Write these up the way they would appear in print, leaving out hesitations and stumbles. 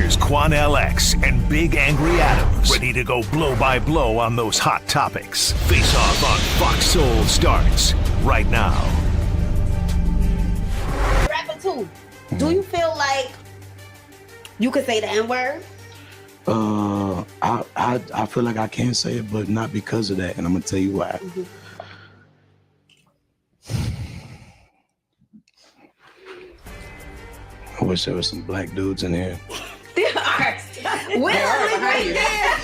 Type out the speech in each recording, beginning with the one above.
Here's Quanell X and Big Angry Adams, ready to go blow by blow on those hot topics. Face Off on Fox Soul starts right now. Rapper 2, do you feel like you could say the N-word? I feel like I can say it, but not because of that, and I'm gonna tell you why. I wish there was some black dudes in here. There are. Well, right there.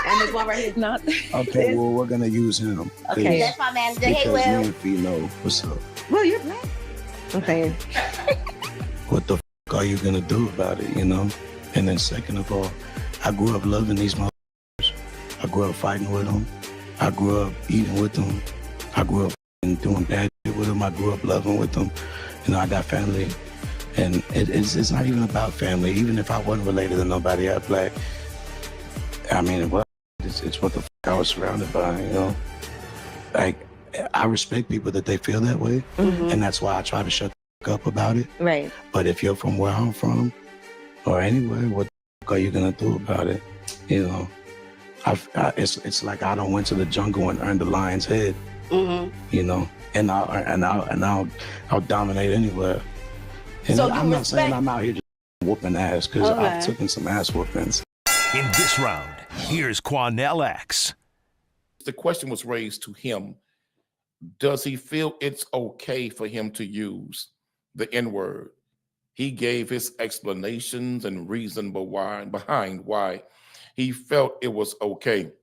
And this one right here is not. Okay, well, we're gonna use him. Okay, that's my manager. Hey, Because Will. me and Fee know what's up. Well, you're black. Okay. What the f are you gonna do about it, you know? And then second of all, I grew up loving these motherfuckers. I grew up fighting with them. I grew up eating with them. I grew up doing bad shit with them. I grew up loving with them. You know, I got family. And it's not even about family. Even if I wasn't related to nobody else black, I mean, it's what the f I was surrounded by, you know? Like, I respect people that they feel that way. And that's why I try to shut the f up about it. Right. But if you're from where I'm from, or anywhere, what the f are you gonna do about it? You know, it's like I don't went to the jungle and earned the lion's head. You know, and I'll dominate anywhere. And So I'm not saying I'm out here just whooping ass, because I've taken some ass whoopings. In this round, here's Quanell X. The question was raised to him. Does he feel it's okay for him to use the N-word? He gave his explanations and reason behind why he felt it was okay.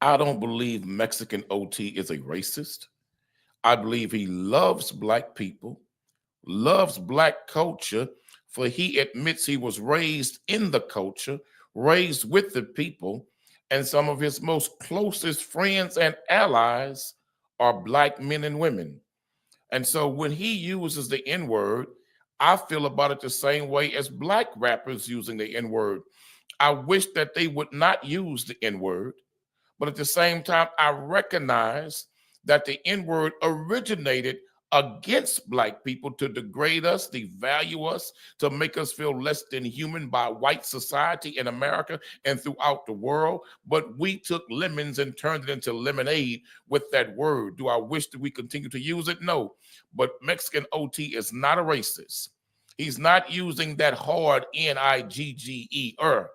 I don't believe Mexican OT is a racist. I believe he loves black people, loves black culture, for he admits he was raised in the culture, raised with the people, and some of his most closest friends and allies are black men and women. And so when he uses the N-word, I feel about it the same way as black rappers using the N-word. I wish that they would not use the N-word, but at the same time, I recognize that the N-word originated against black people to degrade us, devalue us, to make us feel less than human by white society in America and throughout the world. But we took lemons and turned it into lemonade with that word. Do I wish that we continue to use it? No. But Mexican OT is not a racist. He's not using that hard N-I-G-G-E-R.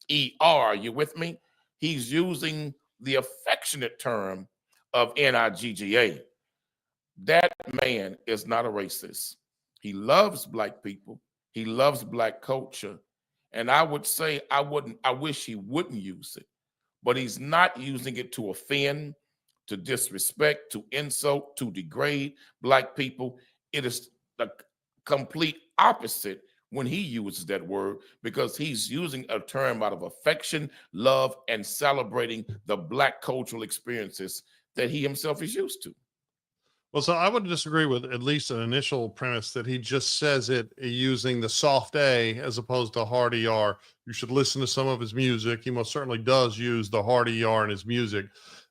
E-R, you with me? He's using the affectionate term of N-I-G-G-A. That man is not a racist. He loves black people. He loves black culture. And I would say I wish he wouldn't use it, but he's not using it to offend, to disrespect, to insult, to degrade black people. It is the complete opposite when he uses that word, because he's using a term out of affection, love, and celebrating the black cultural experiences that he himself is used to. Well, so I would disagree with at least an initial premise that he just says it using the soft A as opposed to hard ER. You should listen to some of his music. He most certainly does use the hard ER in his music.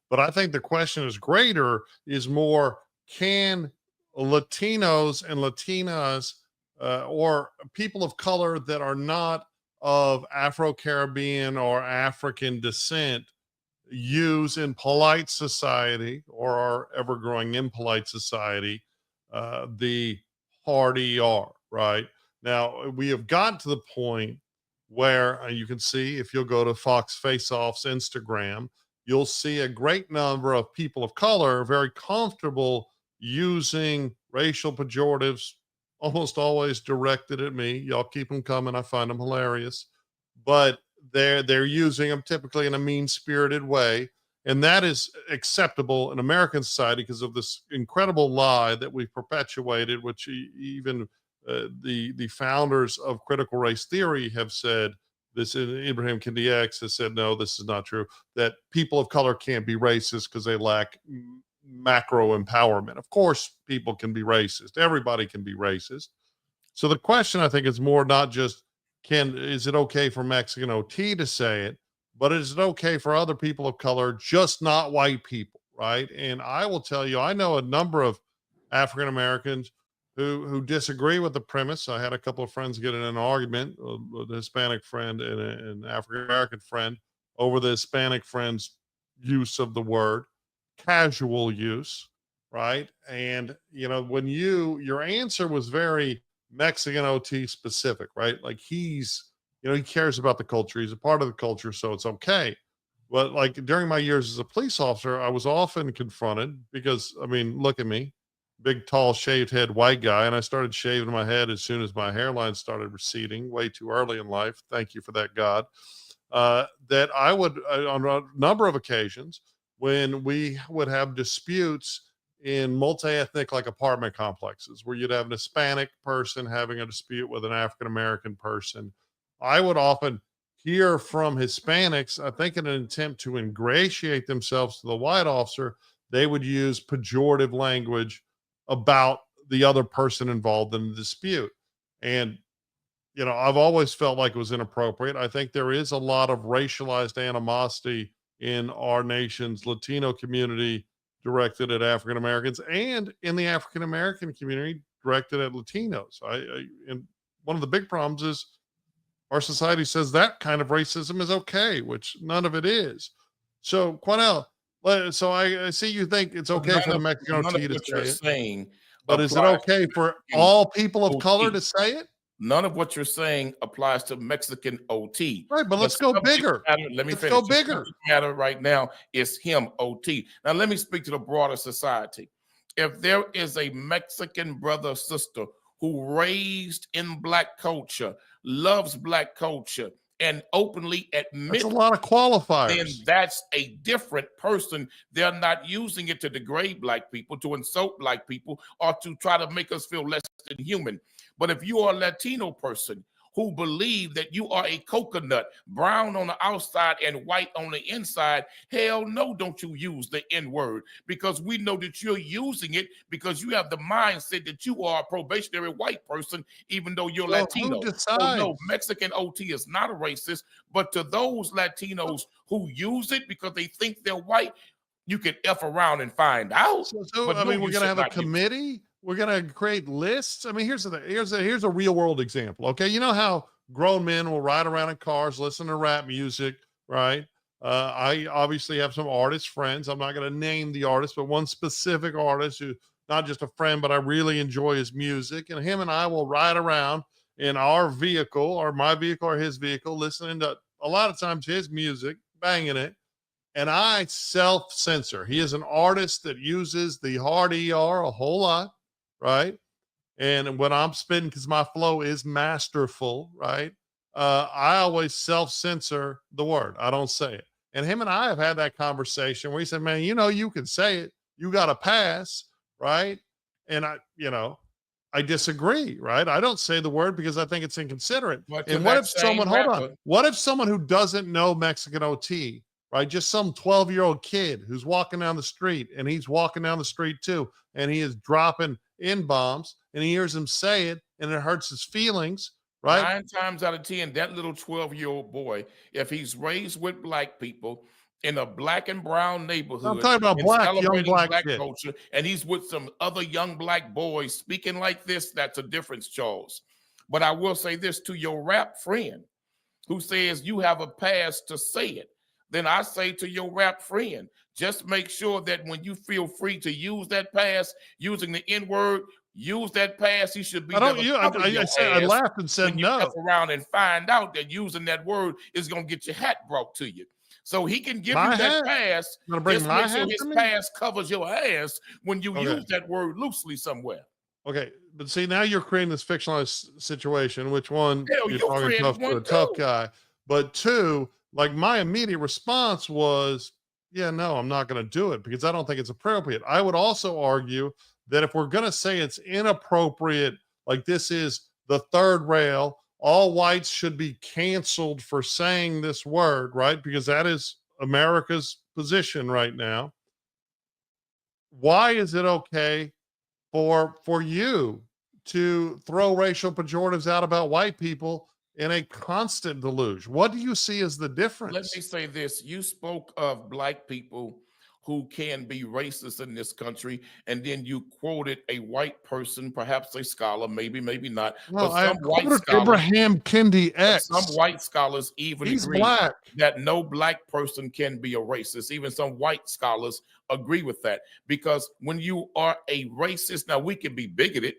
But I think the question is greater, is more, can Latinos and Latinas or people of color that are not of Afro-Caribbean or African descent use in polite society, or are ever growing impolite society, the hard ER, right? Now, we have gotten to the point where you can see, if you'll go to Fox Face-Off's Instagram, you'll see a great number of people of color very comfortable using racial pejoratives, almost always directed at me. Y'all keep them coming. I find them hilarious. But they're using them typically in a mean-spirited way, and that is acceptable in American society because of this incredible lie that we've perpetuated, which even the founders of critical race theory have said. This Ibrahim Kendi X has said, no, this is not true, that people of color can't be racist because they lack macro empowerment. Of course, people can be racist. Everybody can be racist. So the question, I think, is more not just, is it okay for Mexican OT to say it, but is it okay for other people of color, just not white people, right? And I will tell you, I know a number of African Americans who disagree with the premise. I had a couple of friends get in an argument with a Hispanic friend and an African American friend over the Hispanic friend's use of the word, casual use, right? And when your answer was very Mexican OT specific, right? Like he's he cares about the culture, he's a part of the culture, so it's okay. But like during my years as a police officer, I was often confronted because, I mean, look at me, big, tall, shaved head white guy. And I started shaving my head as soon as my hairline started receding way too early in life. Thank you for that, God. That I would, on a number of occasions, when we would have disputes in multi-ethnic like apartment complexes where you'd have an Hispanic person having a dispute with an African-American person, I would often hear from Hispanics, I think in an attempt to ingratiate themselves to the white officer, they would use pejorative language about the other person involved in the dispute. And, I've always felt like it was inappropriate. I think there is a lot of racialized animosity in our nation's Latino community directed at African Americans and in the African American community directed at Latinos. And one of the big problems is our society says that kind of racism is okay, which none of it is. So, Quanell, so I see you think it's okay for the Mexican OT to say it. Saying, but is it okay for all people of color to say it? None of what you're saying applies to Mexican OT. Right, but let's go bigger. Let me finish. Go bigger. The matter right now is him, OT. Now, let me speak to the broader society. If there is a Mexican brother or sister who raised in Black culture, loves Black culture, and openly admits that's a lot of qualifiers, then that's a different person. They're not using it to degrade Black people, to insult Black people, or to try to make us feel less than human. But if you are a Latino person who believe that you are a coconut, brown on the outside and white on the inside, hell no, don't you use the N-word, because we know that you're using it because you have the mindset that you are a probationary white person, even though you're Latino. So no, Mexican OT is not a racist, but to those Latinos who use it because they think they're white, you can F around and find out. I mean, we're going to have a committee. We're going to create lists. I mean, here's a real world example. Okay. You know how grown men will ride around in cars, listen to rap music, right? I obviously have some artist friends. I'm not going to name the artist, but one specific artist who not just a friend, but I really enjoy his music. And him and I will ride around in our vehicle or my vehicle or his vehicle, listening to a lot of times his music, banging it. And I self-censor. He is an artist that uses the hard ER a whole lot, right? And when I'm spitting, because my flow is masterful, right? I always self-censor the word. I don't say it. And him and I have had that conversation where he said, man, you can say it. You got to pass, right? And I disagree, right? I don't say the word because I think it's inconsiderate. And what if someone, what if someone who doesn't know Mexican OT, right? Just some 12-year-old kid who's walking down the street, and he's walking down the street too, and he is dropping N-bombs, and he hears him say it, and it hurts his feelings, right? 9 times out of 10, that little 12-year-old boy, if he's raised with Black people in a Black and brown neighborhood, I'm talking about young black culture, and he's with some other young Black boys speaking like this, that's a difference, Charles. But I will say this to your rap friend who says you have a pass to say it. Then I say to your rap friend, just make sure that when you feel free to use that pass, using the N-word, use that pass. He should be. I laughed and said no. F around and find out that using that word is going to get your hat brought to you. So he can give you that pass. Just make sure his pass covers your ass when you use that word loosely somewhere. Okay, but see, now you're creating this fictionalized situation. Which one? You're talking tough to a tough guy, but two. Like my immediate response was, yeah, no, I'm not going to do it because I don't think it's appropriate. I would also argue that if we're going to say it's inappropriate, like this is the third rail, all whites should be canceled for saying this word, right? Because that is America's position right now. Why is it okay for you to throw racial pejoratives out about white people in a constant deluge? What do you see as the difference? Let me say this. You spoke of Black people who can be racist in this country, and then you quoted a white person, perhaps a scholar, maybe, maybe not, No, but I some white quoted scholars, Abraham Kendi some X. white scholars even He's agree black. that no black person can be a racist. Even some white scholars agree with that, because when you are a racist, now we can be bigoted,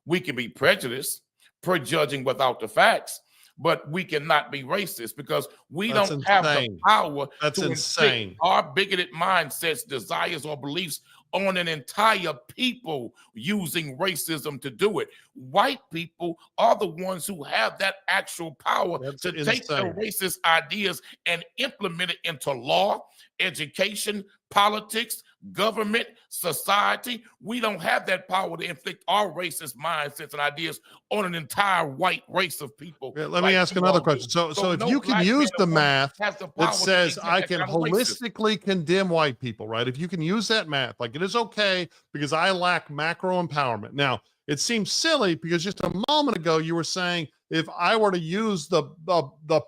we can be prejudiced, prejudging without the facts, but we cannot be racist because we That's don't have the insane. power That's to insane. inflict our bigoted mindsets, desires, or beliefs on an entire people using racism to do it. White people are the ones who have that actual power That's to take the insane. racist ideas and implement it into law, education, politics, government, society. We don't have that power to inflict our racist mindsets and ideas on an entire white race of people. Yeah, let me ask another question. So if no you can black use man the or woman math has the power that to says exempt I that can kind of racism. holistically condemn white people, right? If you can use that math, like it is okay because I lack macro empowerment. Now, it seems silly because just a moment ago you were saying if I were to use the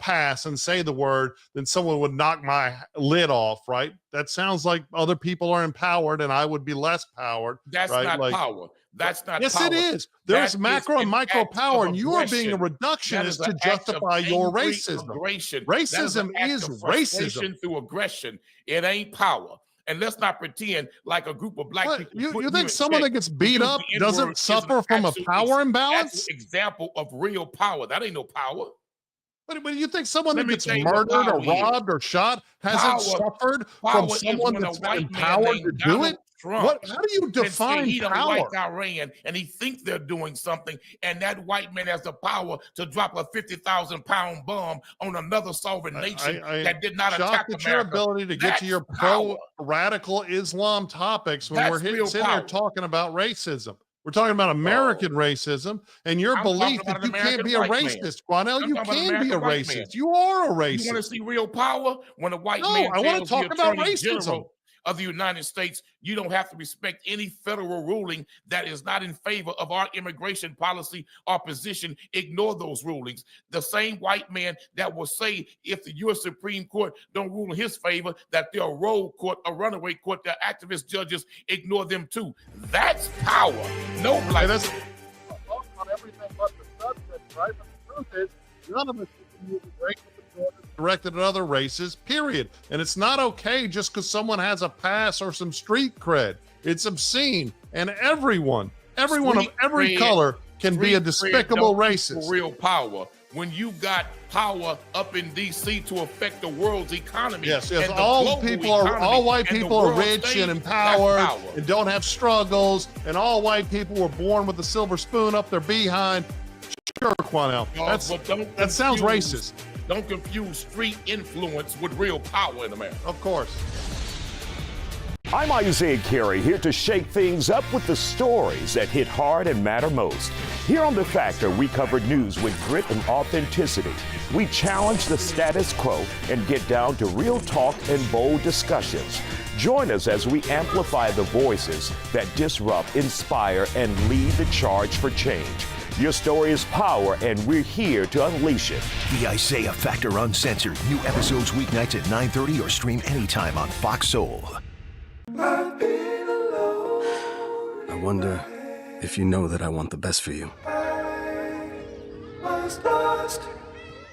pass and say the word, then someone would knock my lid off, right? That sounds like other people are empowered and I would be less powered. That's right? not Like, power. That's not yes, power. it is. There's That macro is and an micro act power, of and you are being a aggression. That is reductionist to an act of justify your angry racism. aggression. Racism That is an act of racism. frustration through aggression. It ain't power. And let's not pretend like a group of black What? people. You putting think in someone check that gets to beat use up the N-word doesn't is suffer an from a actual power actual imbalance? example of real power. That ain't no power. But you think someone Let that me gets tell you what murdered or power is. robbed or shot hasn't Power, suffered from power is someone when a that's been white man empowered to named do Donald it? Trump What? How do you can say define he don't like power? Iran and he thinks they're doing something, and that white man has the power to drop a 50,000-pound bomb on another sovereign nation that did not attack shocked at America. your ability to get to your power. pro-radical Islam topics when That's we're real sitting here power. talking about racism. We're talking about American racism and your I'm talking belief about that an you can't American be a white man. racist. Quanell, I'm you talking about an can be a American white man. racist. You are a You want to racist. see real power? When a white No, man I want to tells the talk about Attorney racism. General of the United States, you don't have to respect any federal ruling that is not in favor of our immigration policy or position. Ignore those rulings. The same white man that will say if the U.S. Supreme Court don't rule in his favor, that they're a rogue court, a runaway court, they're activist judges, ignore them too. That's power. No black. That's on everything but the substance, right? But the truth is, none of us can use a racial directed at other races, period. And it's not okay just because someone has a pass or some street cred. It's obscene. And everyone of every color can be a despicable racist. Real power. When you got power up in D.C. to affect the world's economy. Yes, and all white people are rich and empowered and don't have struggles, and all white people were born with a silver spoon up their behind. Sure, Quanell. That sounds racist. Don't confuse street influence with real power in America. Of course. I'm Isaiah Carey, here to shake things up with the stories that hit hard and matter most. Here on The Factor, we cover news with grit and authenticity. We challenge the status quo and get down to real talk and bold discussions. Join us as we amplify the voices that disrupt, inspire, and lead the charge for change. Your story is power, and we're here to unleash it. The Isaiah Factor Uncensored. New episodes weeknights at 9:30 or stream anytime on Fox Soul. I wonder if you know that I want the best for you.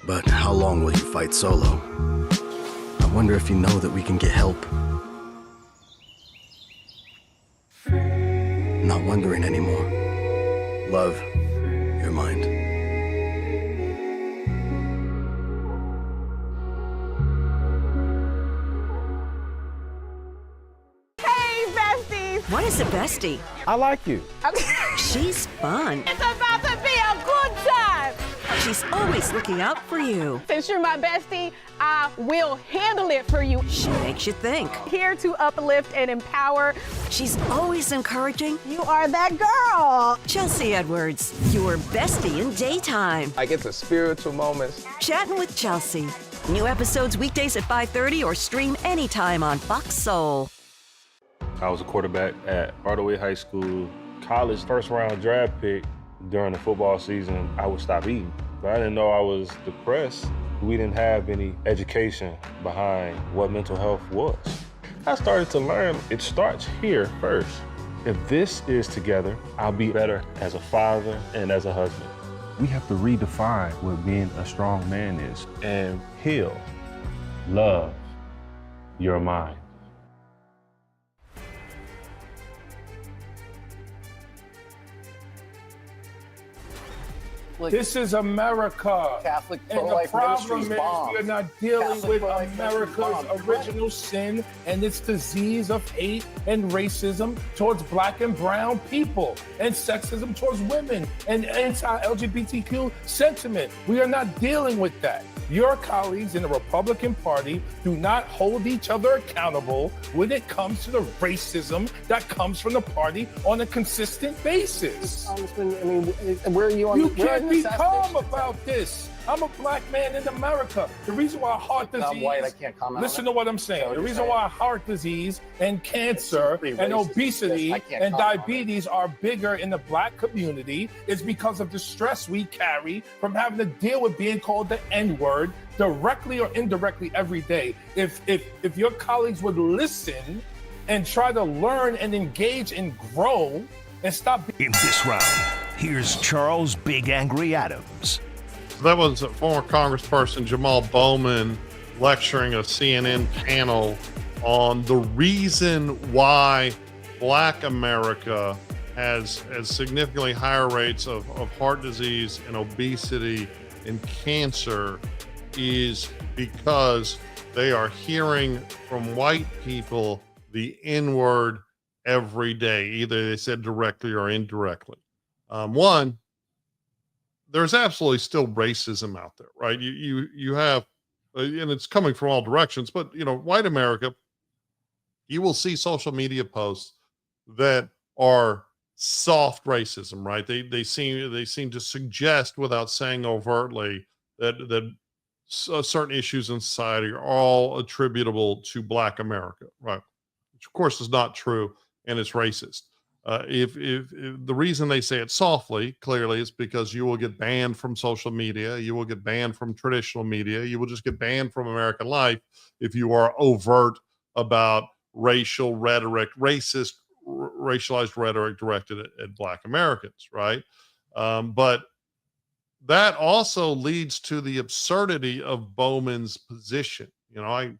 But how long will you fight solo? I wonder if you know that we can get help. Not wondering anymore. Love, your mind. Hey, besties! What is a bestie? I like you. She's fun. It's about to be a good time! She's always looking out for you. Since you're my bestie, I will handle it for you. She makes you think. Here to uplift and empower. She's always encouraging. You are that girl. Chelsea Edwards, your bestie in daytime. I get the spiritual moments. Chatting with Chelsea. New episodes weekdays at 5:30 or stream anytime on Fox Soul. I was a quarterback at Hardaway High School. College first-round draft pick. During the football season, I would stop eating. But I didn't know I was depressed. We didn't have any education behind what mental health was. I started to learn it starts here first. If this is together, I'll be better as a father and as a husband. We have to redefine what being a strong man is and heal, love your mind. This is America. Catholic and the pro-life problem ministries is bombed. we're not dealing Catholic with pro-life America's ministries bombed. original sin and its disease of hate and racism towards black and brown people and sexism towards women and anti-LGBTQ sentiment. We are not dealing with that. Your colleagues in the Republican Party do not hold each other accountable when it comes to the racism that comes from the party on a consistent basis. Congressman, I mean, where are you on? You where are can't the be calm assassination about this. I'm a black man in America. The reason why heart disease. I'm white, I can't comment on Listen that. to what I'm saying. Is that what The you're reason saying? why heart disease and cancer and racist. obesity Yes, I can't and comment on diabetes are bigger in the black community is because of the stress we carry from having to deal with being called the N-word directly or indirectly every day. If your colleagues would listen and try to learn and engage and grow and stop. In this round, here's Charles Big Angry Adams. That was former Congressperson Jamal Bowman lecturing a CNN panel on the reason why Black America has significantly higher rates of heart disease and obesity and cancer is because they are hearing from white people the N-word every day. Either they said directly or indirectly. One, there's absolutely still racism out there, right? You have, and it's coming from all directions, but white America, you will see social media posts that are soft racism, right? They seem to suggest without saying overtly that certain issues in society are all attributable to Black America, right? Which of course is not true, and it's racist. If the reason they say it softly, clearly, is because you will get banned from social media, you will get banned from traditional media, you will just get banned from American life if you are overt about racial rhetoric, racialized rhetoric directed at Black Americans, right? But that also leads to the absurdity of Bowman's position. I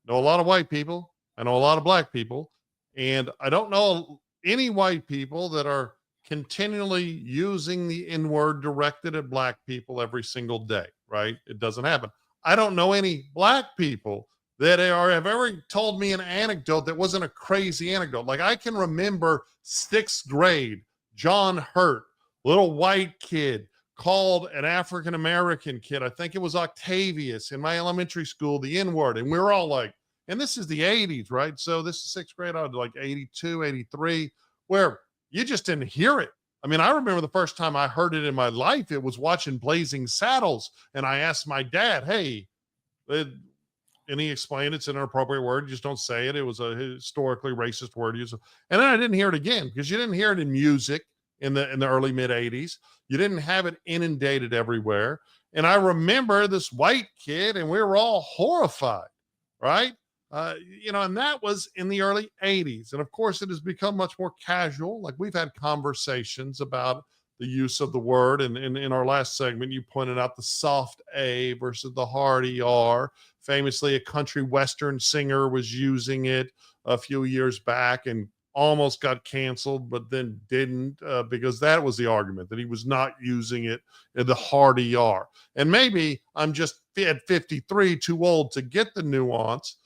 know a lot of white people, I know a lot of Black people, and I don't know any white people that are continually using the N-word directed at Black people every single day, right? It doesn't happen. I don't know any Black people that have ever told me an anecdote that wasn't a crazy anecdote. Like I can remember 6th grade, John Hurt, little white kid, called an African-American kid, I think it was Octavius, in my elementary school, the N-word. And we were all like, and this is the 80s, right? So this is 6th grade, I was like 82, 83, where you just didn't hear it. I mean, I remember the first time I heard it in my life, it was watching Blazing Saddles. And I asked my dad, hey, and he explained it's an inappropriate word. You just don't say it. It was a historically racist word. And then I didn't hear it again because you didn't hear it in music in the early mid 80s. You didn't have it inundated everywhere. And I remember this white kid and we were all horrified, right? And that was in the early 80s. And of course, it has become much more casual. Like we've had conversations about the use of the word. And in our last segment, you pointed out the soft A versus the hard ER. Famously, a country Western singer was using it a few years back and almost got canceled, but then didn't because that was the argument, that he was not using it in the hard ER. And maybe I'm just at 53 too old to get the nuance,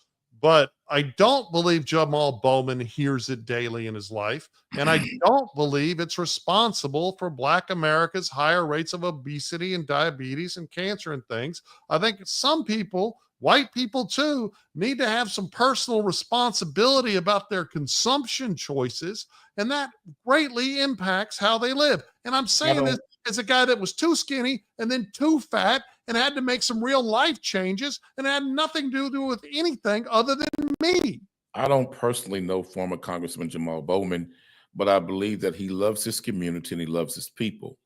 but I don't believe Jamal Bowman hears it daily in his life. And I don't believe it's responsible for Black America's higher rates of obesity and diabetes and cancer and things. I think some people, white people too, need to have some personal responsibility about their consumption choices. And that greatly impacts how they live. And I'm saying this as a guy that was too skinny and then too fat and had to make some real life changes and had nothing to do with anything other than me. I don't personally know former Congressman Jamal Bowman, but I believe that he loves his community and he loves his people.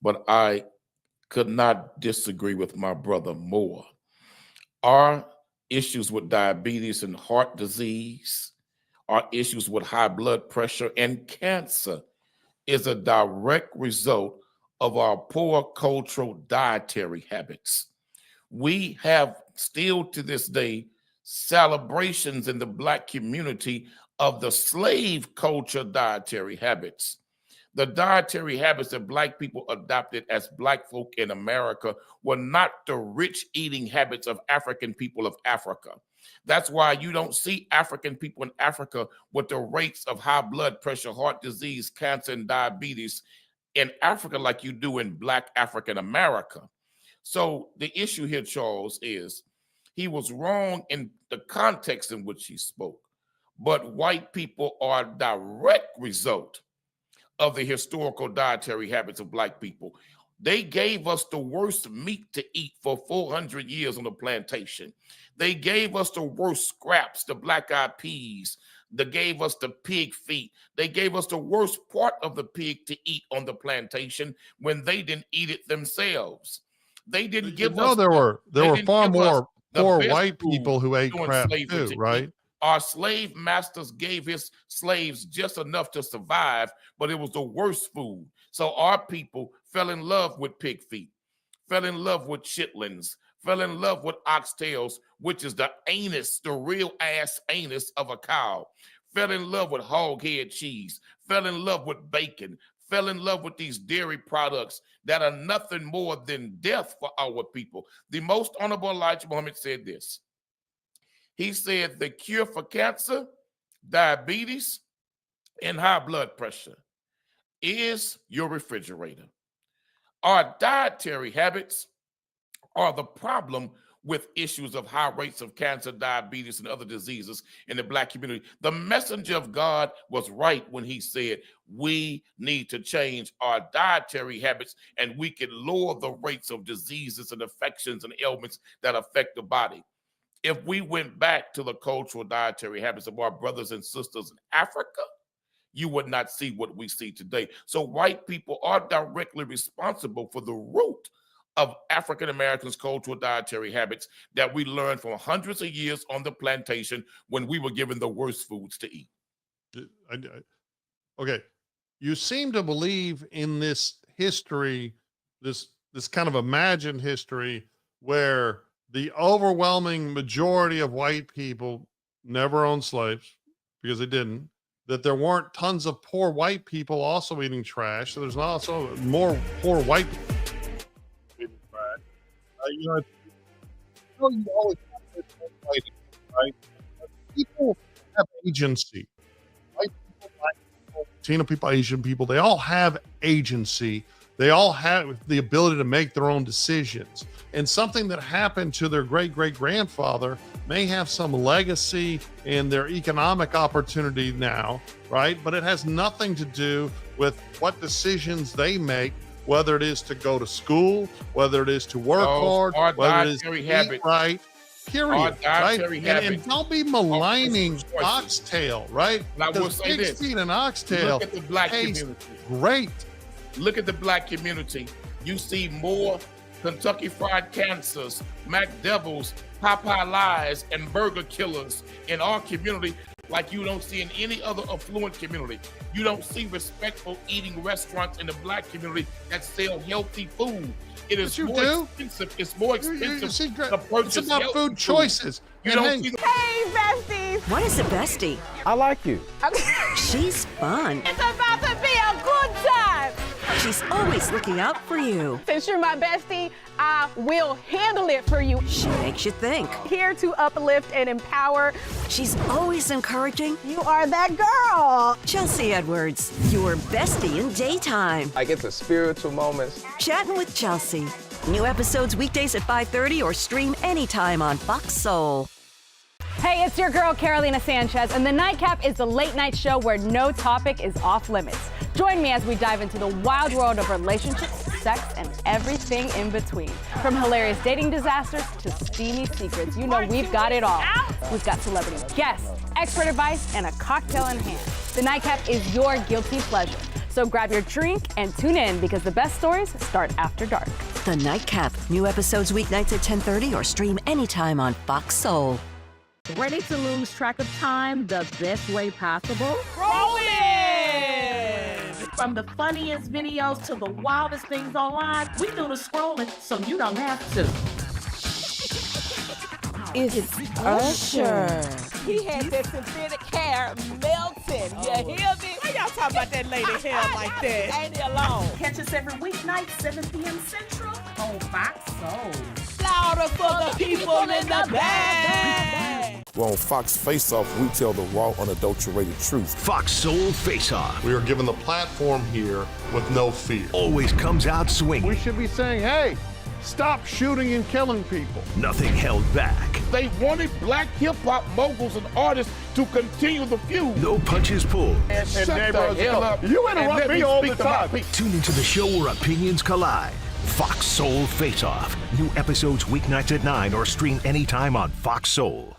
But I could not disagree with my brother more. Our issues with diabetes and heart disease our issues with high blood pressure and cancer is a direct result of our poor cultural dietary habits. We have still to this day celebrations in the Black community of the slave culture dietary habits. The dietary habits that Black people adopted as Black folk in America were not the rich eating habits of African people of Africa. That's why you don't see African people in Africa with the rates of high blood pressure, heart disease, cancer, and diabetes in Africa like you do in Black African America. So the issue here, Charles, is he was wrong in the context in which he spoke, but white people are a direct result of the historical dietary habits of Black people. They gave us the worst meat to eat for 400 years on the plantation. They gave us the worst scraps, the black-eyed peas. They gave us the pig feet. They gave us the worst part of the pig to eat on the plantation when they didn't eat it themselves. They didn't give us. There were far more poor white food people who ate during crap slavery too, to right? eat. Our slave masters gave his slaves just enough to survive, but it was the worst food. So our people fell in love with pig feet, fell in love with chitlins, fell in love with oxtails, which is the anus, the real ass anus of a cow, fell in love with hog head cheese, fell in love with bacon, fell in love with these dairy products that are nothing more than death for our people. The most honorable Elijah Muhammad said this. He said the cure for cancer, diabetes, and high blood pressure is your refrigerator. Our dietary habits are the problem with issues of high rates of cancer, diabetes, and other diseases in the Black community. The messenger of God was right when he said we need to change our dietary habits and we can lower the rates of diseases and infections and ailments that affect the body. If we went back to the cultural dietary habits of our brothers and sisters in Africa, you would not see what we see today. So white people are directly responsible for the root of African Americans' cultural dietary habits that we learned from hundreds of years on the plantation when we were given the worst foods to eat. Okay, you seem to believe in this history, this kind of imagined history where the overwhelming majority of white people never owned slaves because they didn't, that there weren't tons of poor white people also eating trash. So there's also more poor white people eating trash. You always have to fight, right? People have agency. White people, black people, Latino people, Asian people, they all have agency. They all have the ability to make their own decisions. And something that happened to their great-great-grandfather may have some legacy in their economic opportunity now, right? But it has nothing to do with what decisions they make, whether it is to go to school, whether it is to work hard, whether it is to eat right, period, right? And don't be maligning oxtail, right? And I will say this. Feet and oxtail look at the Black community. Great. Look at the Black community. You see more Kentucky Fried Cancers, Mac Devils, Popeye Lies, and Burger Killers in our community like you don't see in any other affluent community. You don't see respectful eating restaurants in the Black community that sell healthy food. It is more expensive. It's more expensive to purchase. It's about food choices. You don't see Hey, besties. What is a bestie? I like you. She's fun. It's about to be a good time. She's always looking out for you. Since you're my bestie, I will handle it for you. She makes you think. Here to uplift and empower. She's always encouraging. You are that girl. Chelsea Edwards, your bestie in daytime. I get the spiritual moments. Chatting with Chelsea. New episodes weekdays at 5:30 or stream anytime on Fox Soul. Hey, it's your girl, Carolina Sanchez, and The Nightcap is the late night show where no topic is off limits. Join me as we dive into the wild world of relationships, sex, and everything in between. From hilarious dating disasters to steamy secrets, you know we've got it all. We've got celebrity guests, expert advice, and a cocktail in hand. The Nightcap is your guilty pleasure. So grab your drink and tune in because the best stories start after dark. The Nightcap. New episodes weeknights at 10:30 or stream anytime on Fox Soul. Ready to lose track of time the best way possible? Rolling! From the funniest videos to the wildest things online, we do the scrolling so you don't have to. It's Usher. He had that synthetic hair melting. You hear me? Why y'all talking about that lady hair like that? Ain't he alone? Catch us every weeknight, 7 p.m. Central on Fox Soul. Louder for the people in the back. Well, on Fox Face Off, we tell the raw, unadulterated truth. Fox Soul Face-Off. We are given the platform here with no fear. Always comes out swinging. We should be saying, hey, stop shooting and killing people. Nothing held back. They wanted black hip-hop moguls and artists to continue the feud. No punches pulled. And You interrupt me all the time. Tune into the show where opinions collide. Fox Soul Face-Off. New episodes weeknights at 9 or stream anytime on Fox Soul.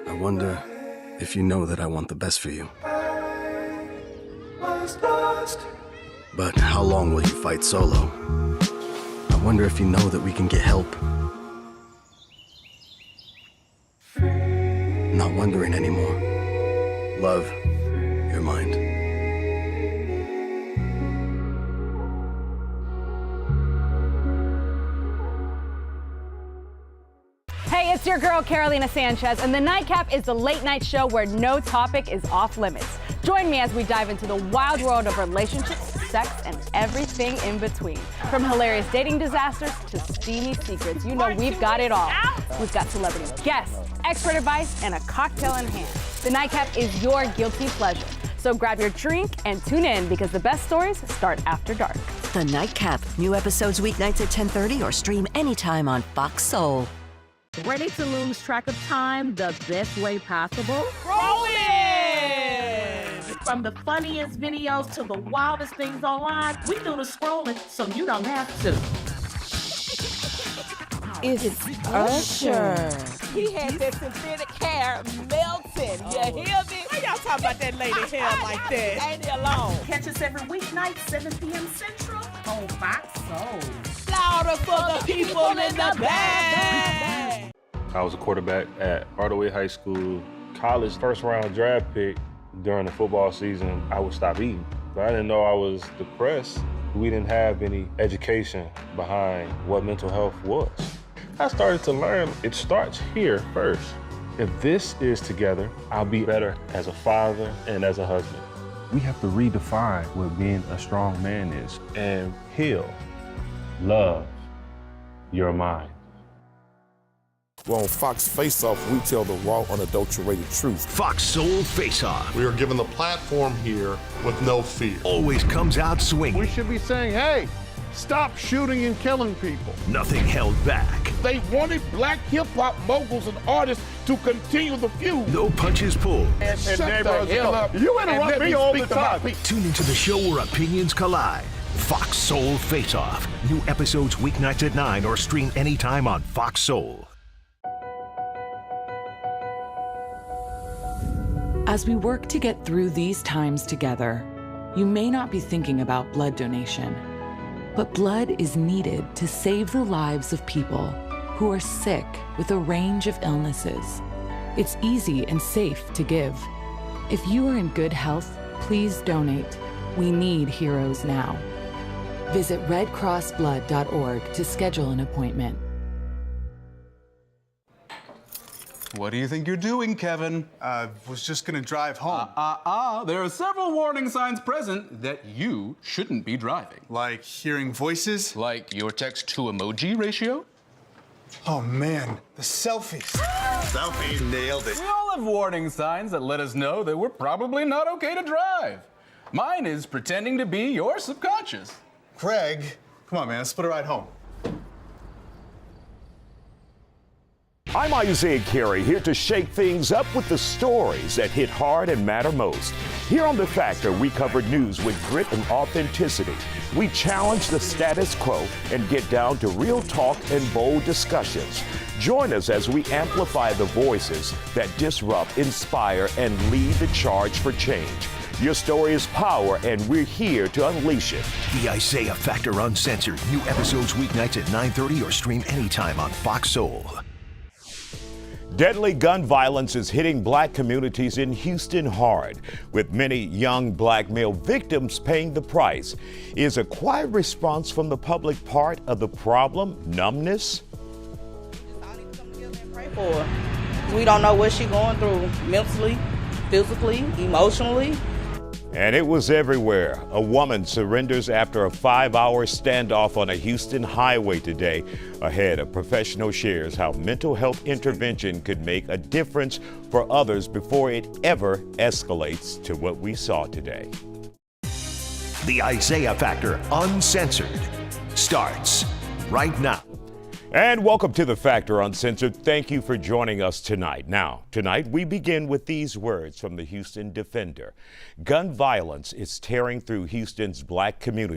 I wonder if you know that I want the best for you. But how long will you fight solo? I wonder if you know that we can get help. Not wondering anymore. Love, your mind. Hey, it's your girl, Carolina Sanchez, and The Nightcap is the late night show where no topic is off limits. Join me as we dive into the wild world of relationships, sex, and everything in between. From hilarious dating disasters to steamy secrets, you know we've got it all. We've got celebrity guests, expert advice, and a cocktail in hand. The Nightcap is your guilty pleasure. So grab your drink and tune in because the best stories start after dark. The Nightcap. New episodes weeknights at 10:30 or stream anytime on Fox Soul. Ready to lose track of time the best way possible? Rolling! From the funniest videos to the wildest things online, we do the scrolling so you don't have to. It's Usher. He had that synthetic hair melting. You hear me? Why y'all talking about that lady hair like that? Ain't he alone? Catch us every weeknight, 7 p.m. Central on Fox Soul. Louder for the people in the back. I was a quarterback at Hardaway High School. College first round draft pick. During the football season, I would stop eating. But I didn't know I was depressed. We didn't have any education behind what mental health was. I started to learn it starts here first. If this is together, I'll be better as a father and as a husband. We have to redefine what being a strong man is and heal, love your mind. Well, on Fox Face Off, we tell the raw, unadulterated truth. Fox Soul Face-Off. We are given the platform here with no fear. Always comes out swinging. We should be saying, hey, stop shooting and killing people. Nothing held back. They wanted black hip-hop moguls and artists to continue the feud. No punches pulled. You interrupt me all the time. Tune into the show where opinions collide. Fox Soul Face-Off. New episodes weeknights at 9 or stream anytime on Fox Soul. As we work to get through these times together, you may not be thinking about blood donation, but blood is needed to save the lives of people who are sick with a range of illnesses. It's easy and safe to give. If you are in good health, please donate. We need heroes now. Visit redcrossblood.org to schedule an appointment. What do you think you're doing, Kevin? Was just gonna drive home. There are several warning signs present that you shouldn't be driving. Like hearing voices? Like your text-to-emoji ratio? Oh man, the selfies. Selfie nailed it. We all have warning signs that let us know that we're probably not okay to drive. Mine is pretending to be your subconscious. Craig, come on man, let's split a ride home. I'm Isaiah Carey, here to shake things up with the stories that hit hard and matter most. Here on The Factor, we cover news with grit and authenticity. We challenge the status quo and get down to real talk and bold discussions. Join us as we amplify the voices that disrupt, inspire, and lead the charge for change. Your story is power, and we're here to unleash it. The Isaiah Factor Uncensored. New episodes weeknights at 9:30 or stream anytime on Fox Soul. Deadly gun violence is hitting black communities in Houston hard, with many young black male victims paying the price. Is a quiet response from the public part of the problem? Numbness? Pray for her. We don't know what she's going through mentally, physically, emotionally. And it was everywhere. A woman surrenders after a 5-hour standoff on a Houston highway today. Ahead, a professional shares how mental health intervention could make a difference for others before it ever escalates to what we saw today. The Isaiah Factor Uncensored starts right now. And welcome to The Factor Uncensored. Thank you for joining us tonight. Now, tonight we begin with these words from the Houston Defender. Gun violence is tearing through Houston's black community.